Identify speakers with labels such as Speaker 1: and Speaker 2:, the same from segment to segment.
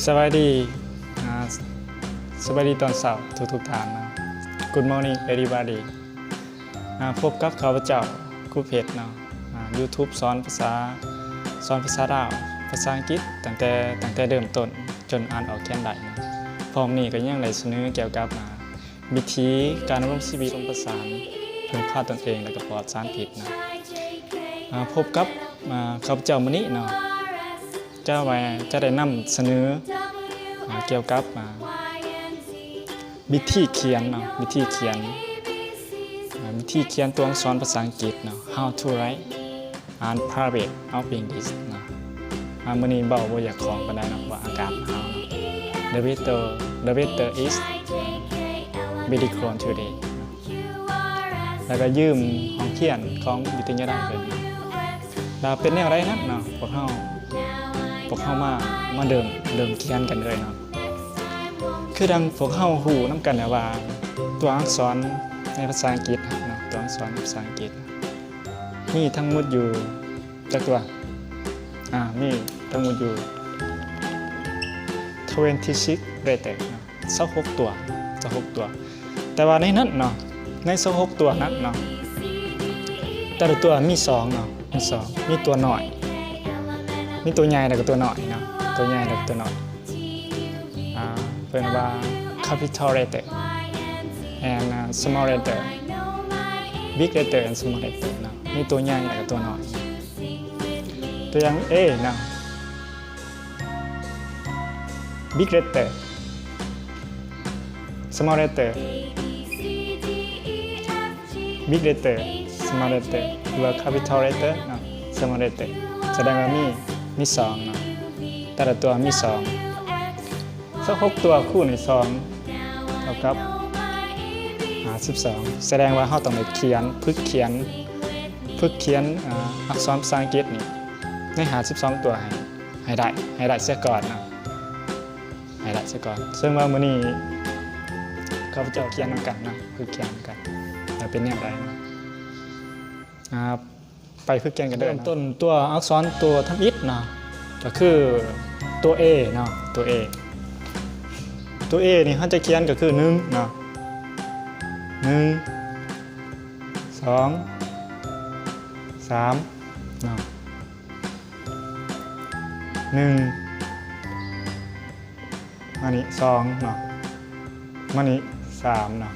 Speaker 1: สวัสดีสวัสดีตอนเช้าทุกท่านนะ Good morning everybody พบกับข้าพเจ้าครูเพชรเนาะYouTube สอนภาษาลาวภาษาอังกฤษตั้งแต่เริ่มต้นจนอ่านออกเขียนได้นะพร้อมนี้ก็ยังได้เสนอเกี่ยวกับวิธีการดำรงชีวิตผสมผสานพึ่งพาตนเองและก็ปลอดสารพิษนะพบกับข้าพเจ้ามื้อนี้เนาะจะได้นำเสนอเกี่ยวกับวิธีเขียนเนาะวิธีเขียนตัวอักษรภาษาอังกฤษเนาะ How to write and private of English เนาะมื้อนี้บ่อยากของปานใดเนาะว่าอากาศหนาว The weather is very cold today แล้วก็ยืมห้องเขียนของวิทยาลัยเพิ่นแล้วเป็นแนวใดนั้นเนาะพวกเฮามาเดิมเขียนกันเลยเนาะคือดังพวกเฮาฮู้นำกันแล้วว่าตัวอักษรในภาษาอังกฤษเนาะตัวอักษรในภาษาอังกฤษมีทั้งหมดอยู่จักตัวมีทั้งหมดอยู่26 letter เนาะ26ตัวแต่ว่าในนั้นเนาะใน26ตัวนั้นเนาะแต่ละตัวมี2เนาะมีตัวน้อยมีตัวใหญ่แล้วก็ตัวน้อยเนาะตัวใหญ่แล้วก็ตัวน้อยเพิ่นว่า capital letter and small letter big letter and small letter เนาะมีตัวใหญ่แล้วก็ตัวน้อยตัวอย่าง A เนาะ big letter small letter big letter small letter หรือว่า capital letter เนาะ small letter แสดงว่ามี2เนาะแต่ละตัวมี26ตัวคูณใน2เท่ากับ52แสดงว่าเราต้องไปฝึกเขียนอักษรภาษาอังกฤษนี่ใน52ตัวให้ได้เสียก่อนนะให้ได้เสียก่อนซึ่งว่ามื้อนี้ข้าพเจ้าเขียนนำกันนะฝึกเขียนกันแล้วเป็นแนวใดนะไปฝึกเขียนกันเด้อต้นตัวอักษรตัวทำอิฐนะก็คือตัว A เนาะตัว A นี่เขาจะเขียนก็คือ1เนาะ1 2 3เนาะ1มานี่2เนาะมานี่3เนาะ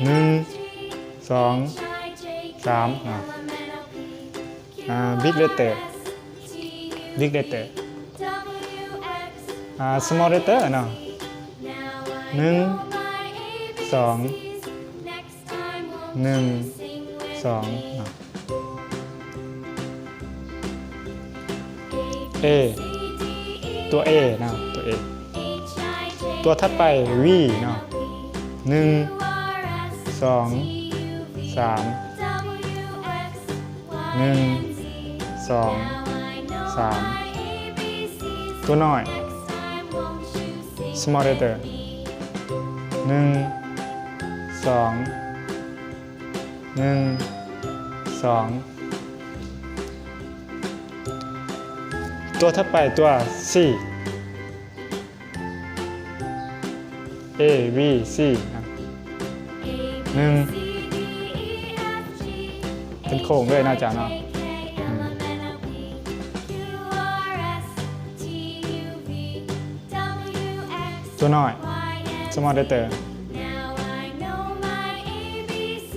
Speaker 1: 1 2 3เนาะbig letter small letter เนาะ1 2 เนาะ A ตัว A เนาะตัว A ตัวถัดไป V เนาะ1 2 3 1 2 3ตัวน้อย small letter 1 2 ตัวถัดไปตัว C A V C 1เป็นโค้งเลยน่าจะเนาะตัวน้อย small letter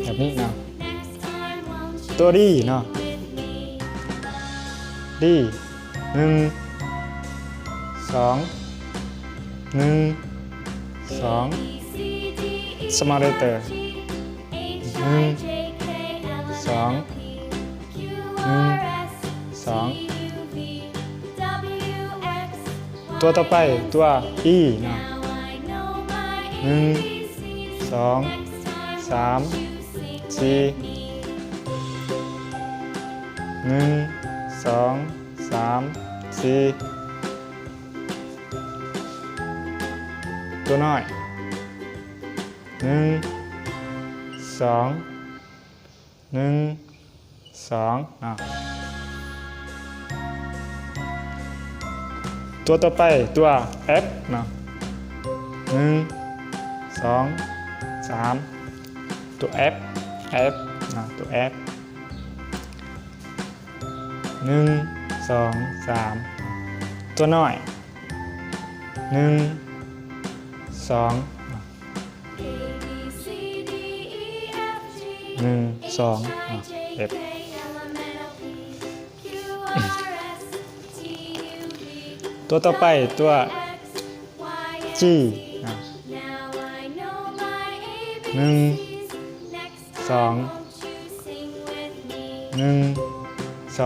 Speaker 1: แบบนี้เนาะตัว D เนาะ D 1 2 small letter 1 2 ตัวต่อไปตัว E เนาะ1 2 3 4 1 2 3 4ตัวน้อย1 2 1 2 ตัวต่อไปตัว F เนาะ1 2 3ตัว F เนาะตัว F 1 2 3ตัวน้อย1 2 F ตัวต่อไปตัว G 1 2 1 2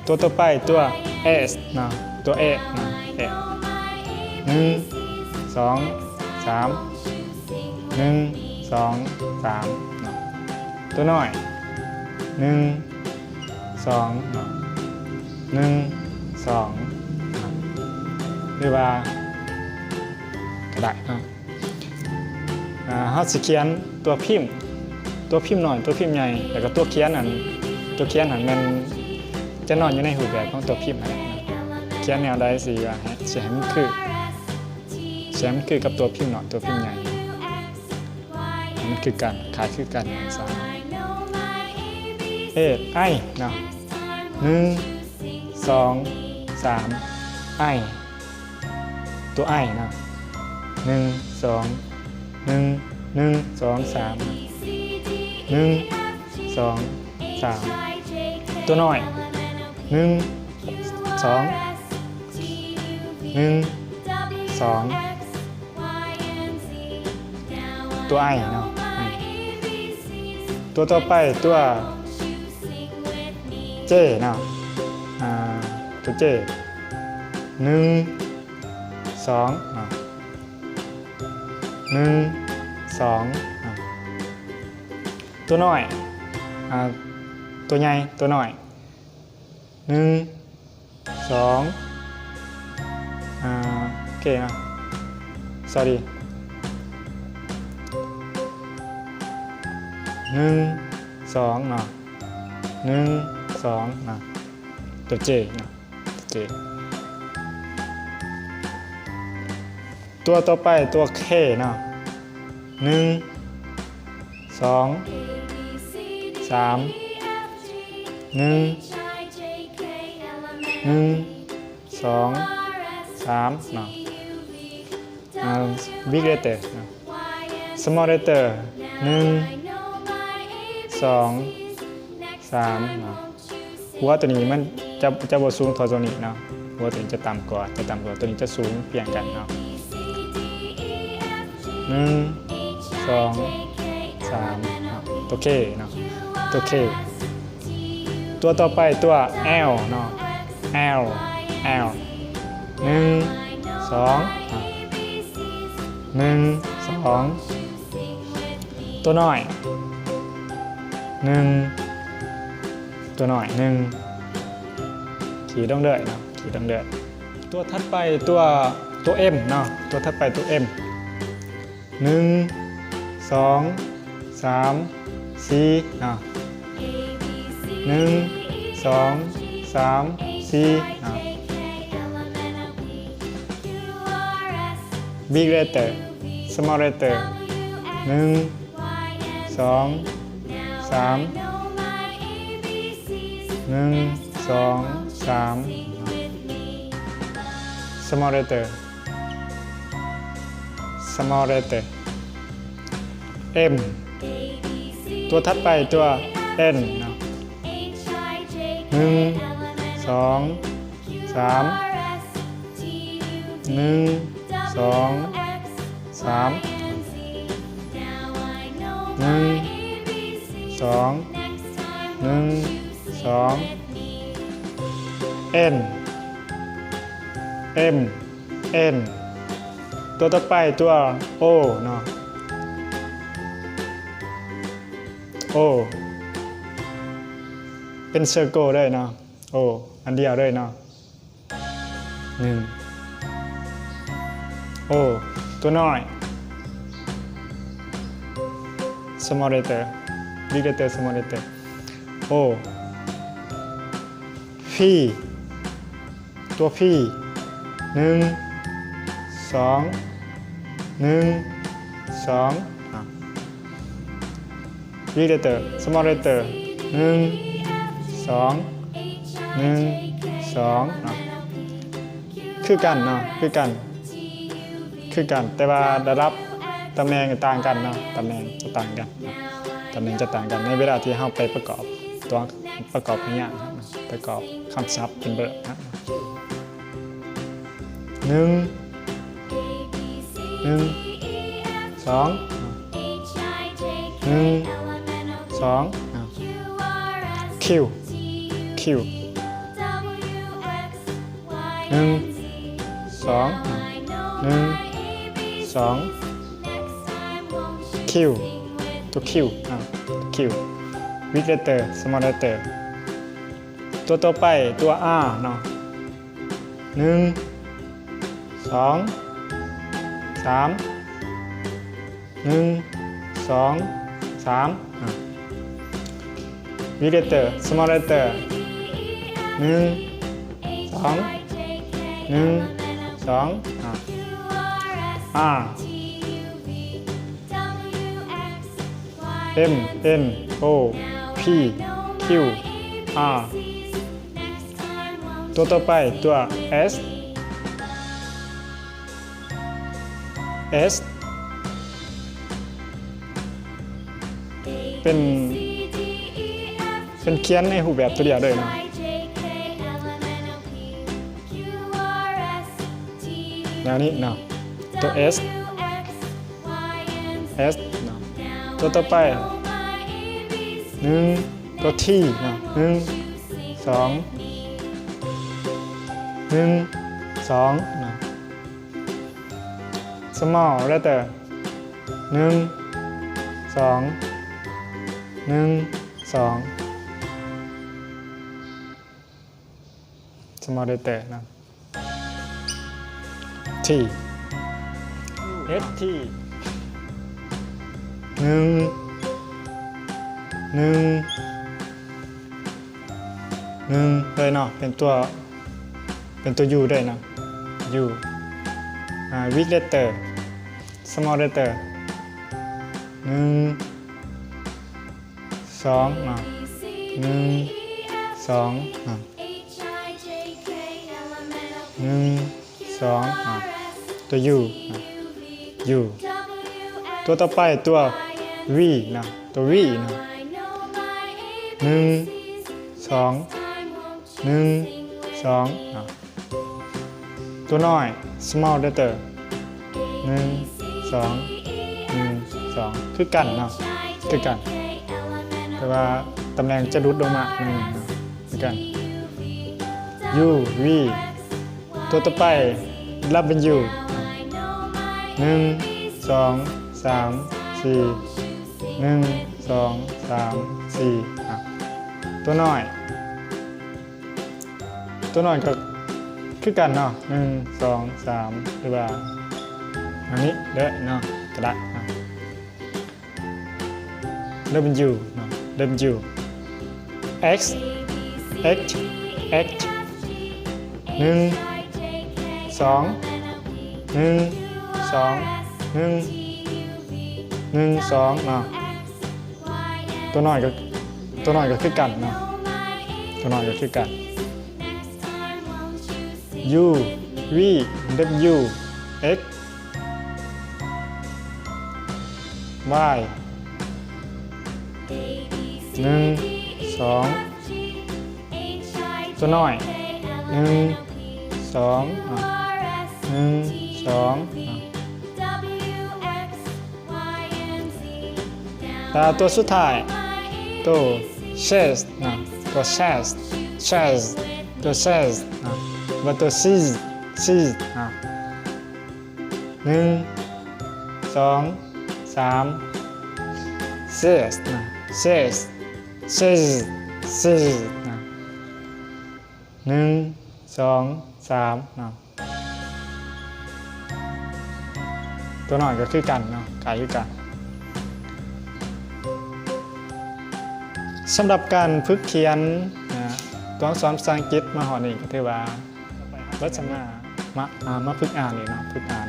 Speaker 1: ตัวต่อไปตัว S นะตัว A นะA 1 2 3 1 2 3นะตัวน้อย1 2นะ1 2นะหรือว่ากระดาษนะเขาสิเขียนตัวพิมพ์หน่อยตัวพิมพ์ใหญ่แล้วก็ตัวเขียนนั่นมันจะนอนอยู่ในรูปแบบของตัวพิมพ์นั่นนะเขียนแนวใดสิว่าให้มันคือกับตัวพิมพ์หน่อยตัวพิมพ์ใหญ่มันคือกันขายคือกันสามไอเนาะ1 2 3ไอตัวไอเนาะ1 2 1 2 3 1 2 3ตัวน้อย1 2 1 2ตัวไอเนาะตัวต่อไปตัวเจเนาะตัวเจ1 2 1 2ตัวน้อยตัวใหญ่ตัวน้อย1 2โอเคนะ sorry 1 2เนาะ1 2นะตัว J เนาะJ ตัวต่อไปตัว K เนาะ1 2 3 1 2 3เนาะbig letter เนาะ small letter 1 2 3เนาะหัวตัวนี้มันจะบ่สูงเท่าตัวนี้เนาะหัวตัวนี้จะต่ำกว่าตัวนี้จะสูงเปลี่ยนกันเนาะ1 2 3เนาะตัว K เนาะตัว K ตัวต่อไปตัว L เนาะ L 1 2 1 2ตัวน้อย1ตัวน้อย1ขีดต้องเดือดเนาะขีดต้องเดือดตัวถัดไปตัว M เนาะตัวถัดไปตัว M 1 2 3 4เนาะ1 2 3 4เนาะ big letter small letter 1 2 3 1 2 3 small letter M ตัวถัดไปตัว N เนาะ1 2 3 1 2 3 1 2 1 2 N M N ตัวต่อไปตัว O เนาะ O เป็นเซอร์เคิลด้วยเนาะ O อันเดียวด้วยเนาะ1 O ตัวน้อย small letter big letter small letter O P ตัว P 1 2 1 2big letter small letter 1 2 1 2คือกันเนาะคือกันแต่ว่าระดับตำแหน่งต่างกันเนาะตำแหน่งจะต่างกันตำแหน่งจะต่างกันในเวลาที่เราไปประกอบตัวประกอบอย่างประกอบคำศัพท์เป็นเบอร์นะ1 2 1 2 Q 1 2 1 2 Q ตัว Q big letter small letter ตัวต่อไปตัว R เนาะ1 2 3 1 2 3 big letter small letter 1 2 1 2 R M N O P Q R ตัวต่อไปตัว Sเป็นเขียนในรูปแบบตัวเดียวเลยนะแนวนี้เนาะตัว S เนาะตัวต่อไป1ตัว T เนาะ1 2 เนาะ small letter 1 2 small letter นะ T S T 1 เลยเนาะเป็นตัว U ด้วยเนาะ U big letter small letter 1 2 เนาะ1 2 เนาะ1 2 ตัว U ตัวต่อไปตัว V นะตัว V นะ1 2 1 2 ตัวน้อย small letter 1 2 1 2คือกันเนาะคือกันแต่ว่าตำแหน่งจะรุดลงมาคือกัน U V ตัวต่อไป W 1 2 3 4 1 2 3 4ตัวน้อยก็คือกันเนาะ1 2 3หรือว่าอันนี้เด้อเนาะกระดาษW เนาะW X 1 2 1 2 1 2เนาะตัวน้อยก็คือกันเนาะตัวน้อยก็คือกัน U V W X Y 1 2ตัวน้อย1 2 1 2แต่ตัวสุดท้ายตัว chest นะตัว chest ตัว chest นะว่าตัว cheese นะ1 2 3 chest นะ chest นะ1 2 3นะ ตัวน้อยก็คือกันเนาะกายคือกันสำหรับการฝึกเขียนตัวอักษรภาษาอังกฤษมาหอนี่ก็ถือว่าเบิดสำนามาฝึกอ่านนี่เนาะฝึกอ่าน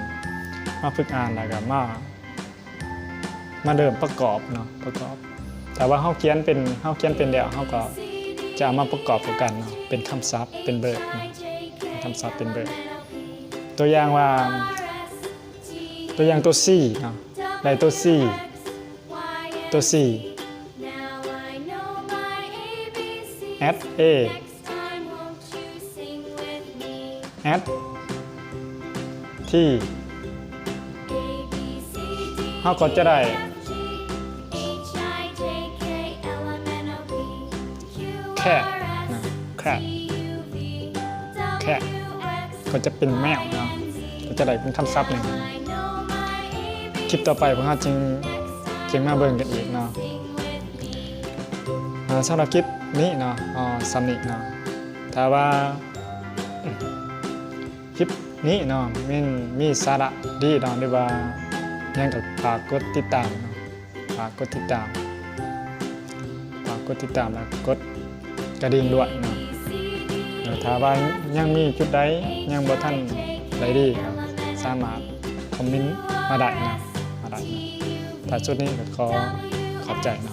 Speaker 1: มาฝึกอ่านแล้วก็มาเริ่มประกอบเนาะประกอบแต่ว่าเฮาเขียนเป็นแล้วเฮาก็จะเอามาประกอบกันเนาะเป็นคำศัพท์เป็นเบิร์ดเนาะคำศัพท์เป็นเบิร์ดตัวอย่างว่าตัวอย่างตัว C เนาะได้ตัว C ตัว C at A at T เฮาก็จะได้cat นะ cat ก็จะเป็นแมวเนาะก็จะได้เป็นคำศัพท์หนึ่งคลิปต่อไปพวกเราจึงมาเบิ่งกันอีกเนาะสำหรับคลิปนี้เนาะซัมนิเนาะถ้าว่าคลิปนี้เนาะมีสาระดีเนาะหรือว่ายังก็ฝากกดติดตามเนาะฝากกดติดตามแล้วกดกระดิ่งด้วยเนาะถ้าว่ายังมีจุดใดยังบ่ทันได้ดีสามารถคอมเมนต์มาได้นะถ้าจุดนี้ก็ขอบใจเนาะ